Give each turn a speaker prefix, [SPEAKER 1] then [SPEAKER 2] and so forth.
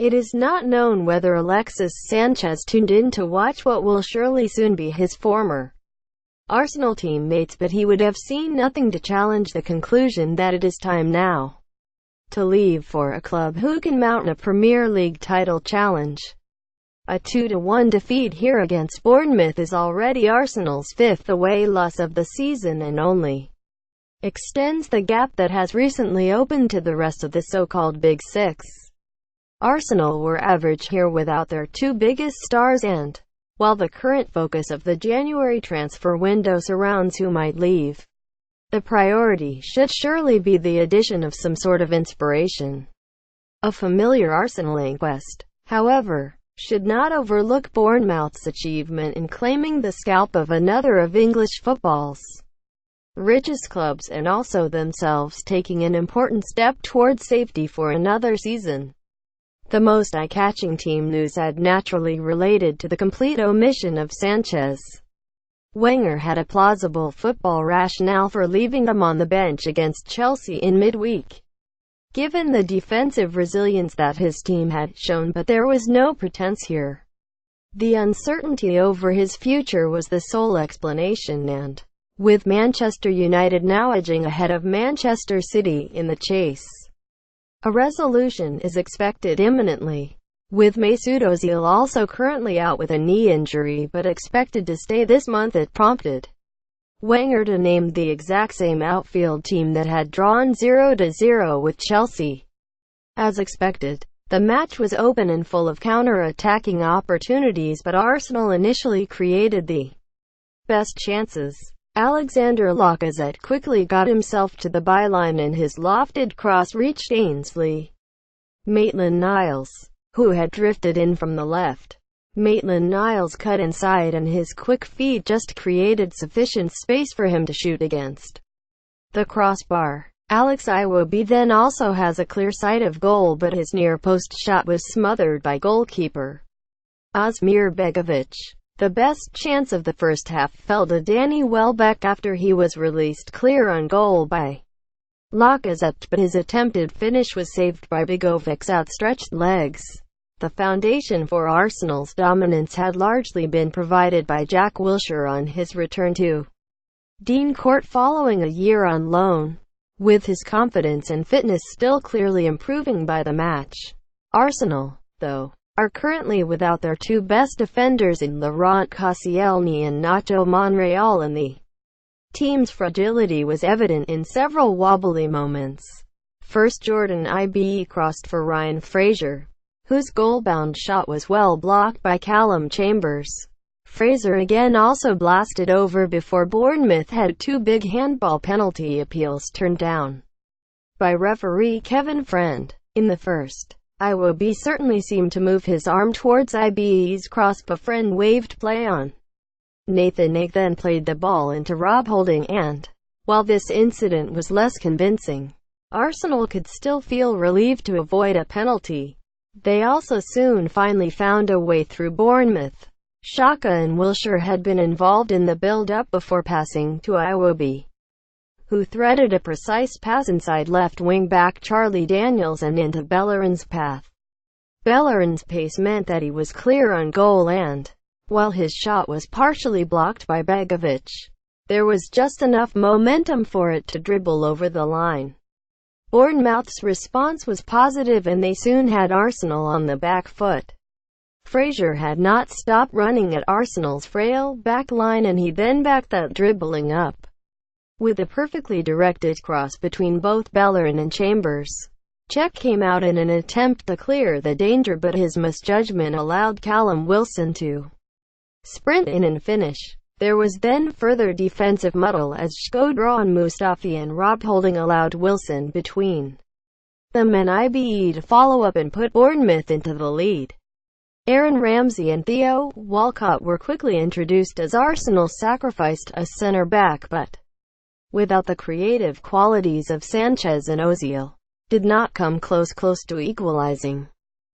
[SPEAKER 1] It is not known whether Alexis Sanchez tuned in to watch what will surely soon be his former Arsenal teammates, but he would have seen nothing to challenge the conclusion that it is time now to leave for a club who can mount a Premier League title challenge. A 2-1 defeat here against Bournemouth is already Arsenal's fifth away loss of the season and only extends the gap that has recently opened to the rest of the so-called Big Six. Arsenal were average here without their two biggest stars, and while the current focus of the January transfer window surrounds who might leave, the priority should surely be the addition of some sort of inspiration. A familiar Arsenal inquest, however, should not overlook Bournemouth's achievement in claiming the scalp of another of English football's richest clubs, and also themselves taking an important step towards safety for another season. The most eye-catching team news had naturally related to the complete omission of Sanchez. Wenger had a plausible football rationale for leaving him on the bench against Chelsea in midweek, given the defensive resilience that his team had shown, but there was no pretense here. The uncertainty over his future was the sole explanation, and with Manchester United now edging ahead of Manchester City in the chase, a resolution is expected imminently. With Mesut Ozil also currently out with a knee injury but expected to stay this month, it prompted Wenger to name the exact same outfield team that had drawn 0-0 with Chelsea. As expected, the match was open and full of counter-attacking opportunities, but Arsenal initially created the best chances. Alexander Lacazette quickly got himself to the byline and his lofted cross reached Ainsley Maitland-Niles, who had drifted in from the left. Maitland-Niles cut inside and his quick feet just created sufficient space for him to shoot against the crossbar. Alex Iwobi then also has a clear sight of goal, but his near-post shot was smothered by goalkeeper Asmir Begovic. The best chance of the first half fell to Danny Welbeck after he was released clear on goal by Lacazette, but his attempted finish was saved by Begovic's outstretched legs. The foundation for Arsenal's dominance had largely been provided by Jack Wilshere on his return to Dean Court following a year on loan. With his confidence and fitness still clearly improving by the match, Arsenal, though, are currently without their two best defenders in Laurent Koscielny and Nacho Monreal, and the team's fragility was evident in several wobbly moments. First, Jordan Ibe crossed for Ryan Fraser, whose goal-bound shot was well blocked by Callum Chambers. Fraser again also blasted over before Bournemouth had two big handball penalty appeals turned down by referee Kevin Friend. In the first, Iwobi certainly seemed to move his arm towards Ibe's cross, but Friend waved play on. Nathan Ake then played the ball into Rob Holding, and while this incident was less convincing, Arsenal could still feel relieved to avoid a penalty. They also soon finally found a way through Bournemouth. Xhaka and Wilshere had been involved in the build-up before passing to Iwobi, who threaded a precise pass inside left wing-back Charlie Daniels and into Bellerin's path. Bellerin's pace meant that he was clear on goal, and while his shot was partially blocked by Begovic, there was just enough momentum for it to dribble over the line. Bournemouth's response was positive and they soon had Arsenal on the back foot. Fraser had not stopped running at Arsenal's frail back line, and he then backed that dribbling up with a perfectly directed cross between both Bellerin and Chambers. Cech came out in an attempt to clear the danger, but his misjudgment allowed Callum Wilson to sprint in and finish. There was then further defensive muddle as Shkodran Mustafi and Rob Holding allowed Wilson between them and Ibe to follow up and put Bournemouth into the lead. Aaron Ramsey and Theo Walcott were quickly introduced as Arsenal sacrificed a centre-back, but without the creative qualities of Sanchez and Ozil, did not come close to equalizing.